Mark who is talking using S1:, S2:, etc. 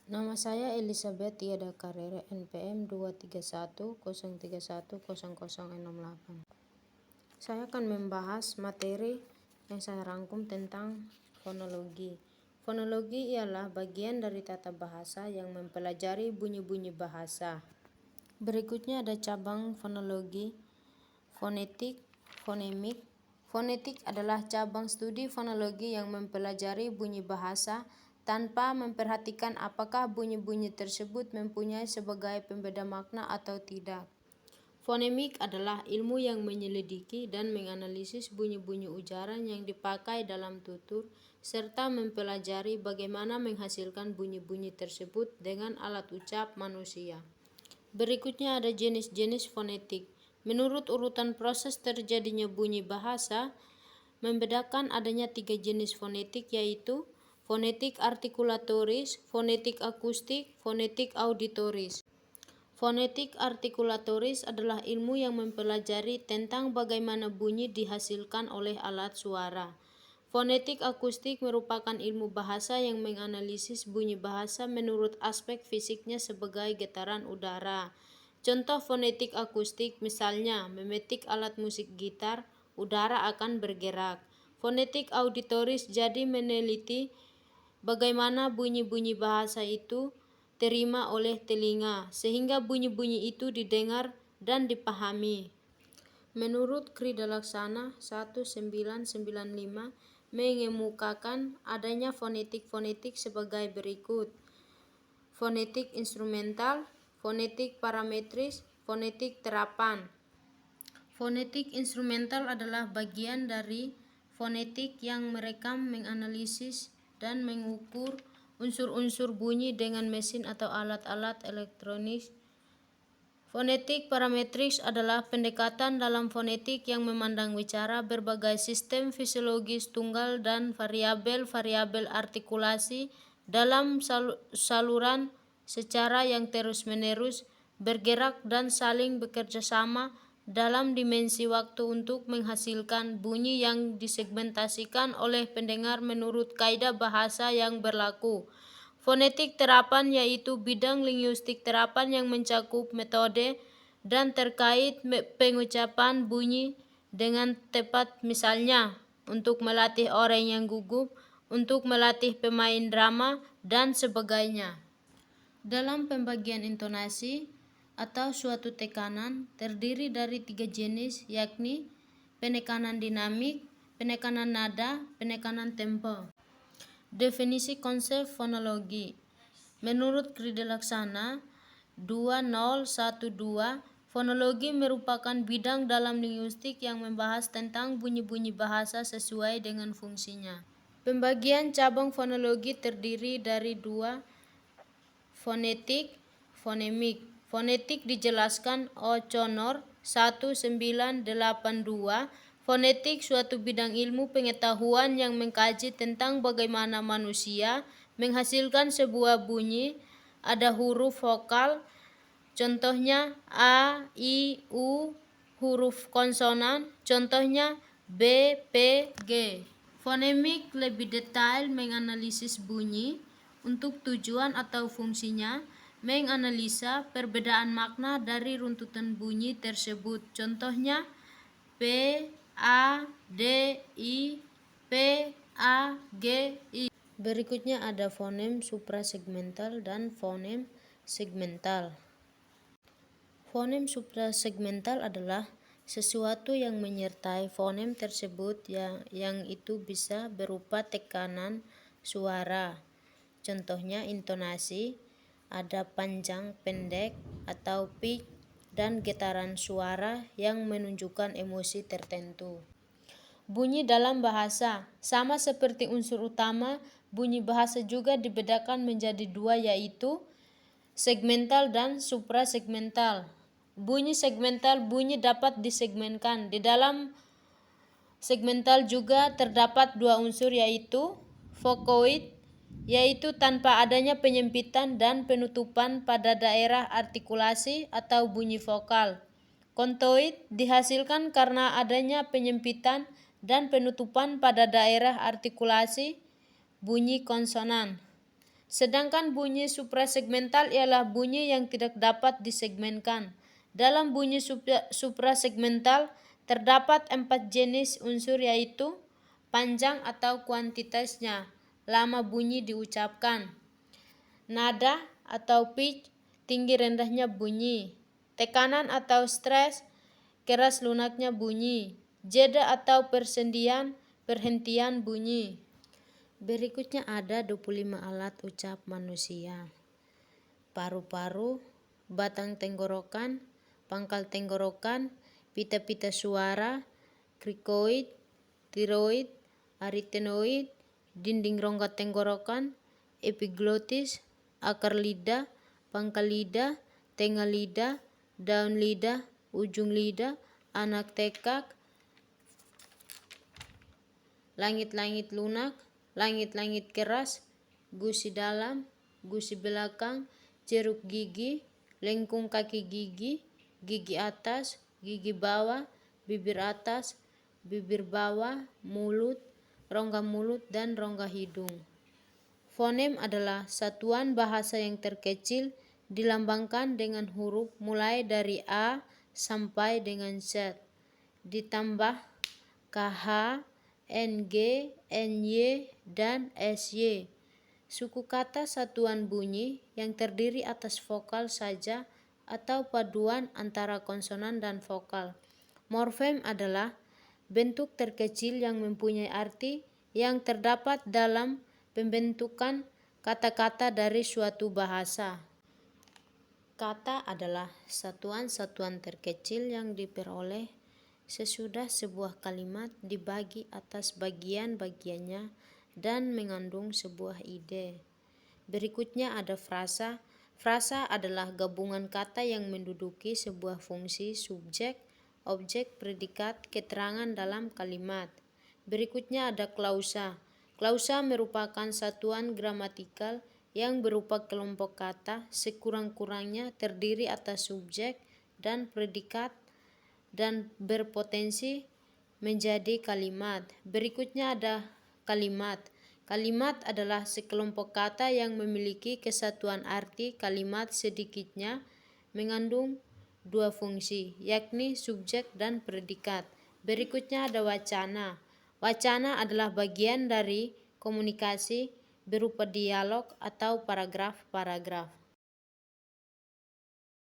S1: Nama saya Elizabeth Tiada Carrere, NPM 23103100068. Saya akan membahas materi yang saya rangkum tentang fonologi. Fonologi ialah bagian dari tata bahasa yang mempelajari bunyi-bunyi bahasa. Berikutnya ada cabang fonologi, fonetik, fonemik. Fonetik adalah cabang studi fonologi yang mempelajari bunyi bahasa tanpa memperhatikan apakah bunyi-bunyi tersebut mempunyai sebagai pembeda makna atau tidak. Fonemik adalah ilmu yang menyelidiki dan menganalisis bunyi-bunyi ujaran yang dipakai dalam tutur, serta mempelajari bagaimana menghasilkan bunyi-bunyi tersebut dengan alat ucap manusia. Berikutnya ada jenis-jenis fonetik. Menurut urutan proses terjadinya bunyi bahasa, membedakan adanya 3 jenis fonetik, yaitu fonetik artikulatoris, fonetik akustik, fonetik auditoris. Fonetik artikulatoris adalah ilmu yang mempelajari tentang bagaimana bunyi dihasilkan oleh alat suara. Fonetik akustik merupakan ilmu bahasa yang menganalisis bunyi bahasa menurut aspek fisiknya sebagai getaran udara. Contoh fonetik akustik misalnya memetik alat musik gitar, udara akan bergerak. Fonetik auditoris jadi meneliti bagaimana bunyi-bunyi bahasa itu terima oleh telinga, sehingga bunyi-bunyi itu didengar dan dipahami. Menurut Krida Laksana 1995 mengemukakan adanya fonetik-fonetik sebagai berikut: fonetik instrumental, fonetik parametris, fonetik terapan. Fonetik instrumental adalah bagian dari fonetik yang merekam, menganalisis, dan mengukur unsur-unsur bunyi dengan mesin atau alat-alat elektronik. Fonetik parametris adalah pendekatan dalam fonetik yang memandang bicara berbagai sistem fisiologis tunggal dan variabel-variabel artikulasi dalam saluran secara yang terus-menerus bergerak dan saling bekerja sama dalam dimensi waktu untuk menghasilkan bunyi yang disegmentasikan oleh pendengar menurut kaidah bahasa yang berlaku. Fonetik terapan yaitu bidang linguistik terapan yang mencakup metode dan terkait pengucapan bunyi dengan tepat, misalnya untuk melatih orang yang gugup, untuk melatih pemain drama, dan sebagainya. Dalam pembagian intonasi atau suatu tekanan terdiri dari 3 jenis, yakni penekanan dinamik, penekanan nada, penekanan tempo. Definisi konsep fonologi. Menurut Krida Laksana 2012, fonologi merupakan bidang dalam linguistik yang membahas tentang bunyi-bunyi bahasa sesuai dengan fungsinya. Pembagian cabang fonologi terdiri dari 2, fonetik, fonemik. Fonetik dijelaskan O'Connor 1982. Fonetik suatu bidang ilmu pengetahuan yang mengkaji tentang bagaimana manusia menghasilkan sebuah bunyi. Ada huruf vokal, contohnya A, I, U, huruf konsonan, contohnya B, P, G. Fonemik lebih detail menganalisis bunyi untuk tujuan atau fungsinya, menganalisa perbedaan makna dari runtutan bunyi tersebut, contohnya P, A, D, I, P, A, G, I. Berikutnya ada fonem suprasegmental dan fonem segmental. Fonem suprasegmental adalah sesuatu yang menyertai fonem tersebut yang itu bisa berupa tekanan suara. Contohnya intonasi, ada panjang, pendek, atau pitch, dan getaran suara yang menunjukkan emosi tertentu. Bunyi dalam bahasa. Sama seperti unsur utama, bunyi bahasa juga dibedakan menjadi 2, yaitu segmental dan suprasegmental. Bunyi segmental, bunyi dapat disegmenkan. Di dalam segmental juga terdapat 2 unsur, yaitu vocoid, yaitu tanpa adanya penyempitan dan penutupan pada daerah artikulasi atau bunyi vokal. Kontoid dihasilkan karena adanya penyempitan dan penutupan pada daerah artikulasi bunyi konsonan. Sedangkan bunyi suprasegmental ialah bunyi yang tidak dapat disegmenkan. Dalam bunyi suprasegmental terdapat 4 jenis unsur, yaitu panjang atau kuantitasnya, lama bunyi diucapkan, nada atau pitch, tinggi rendahnya bunyi, tekanan atau stres, keras lunaknya bunyi, jeda atau persendian, perhentian bunyi. Berikutnya ada 25 alat ucap manusia. Paru-paru, batang tenggorokan, pangkal tenggorokan, pita-pita suara, krikoid, tiroid, arytenoid, dinding rongga tenggorokan, epiglotis, akar lidah, pangkal lidah, tengah lidah, daun lidah, ujung lidah, anak tekak, langit-langit lunak, langit-langit keras, gusi dalam, gusi belakang, jeruk gigi, lengkung kaki gigi, gigi atas, gigi bawah, bibir atas, bibir bawah, mulut, rongga mulut, dan rongga hidung. Fonem adalah satuan bahasa yang terkecil dilambangkan dengan huruf mulai dari A sampai dengan Z, ditambah KH, NG, NY, dan SY. Suku kata satuan bunyi yang terdiri atas vokal saja atau paduan antara konsonan dan vokal. Morfem adalah bentuk terkecil yang mempunyai arti yang terdapat dalam pembentukan kata-kata dari suatu bahasa. Kata adalah satuan-satuan terkecil yang diperoleh sesudah sebuah kalimat dibagi atas bagian-bagiannya dan mengandung sebuah ide. Berikutnya ada frasa. Frasa adalah gabungan kata yang menduduki sebuah fungsi subjek, objek, predikat, keterangan dalam kalimat. Berikutnya ada klausa. Klausa merupakan satuan gramatikal yang berupa kelompok kata sekurang-kurangnya terdiri atas subjek dan predikat dan berpotensi menjadi kalimat. Berikutnya ada kalimat. Kalimat adalah sekelompok kata yang memiliki kesatuan arti kalimat sedikitnya mengandung 2 fungsi, yakni subjek dan predikat. Berikutnya ada wacana. Wacana adalah bagian dari komunikasi berupa dialog atau paragraf-paragraf.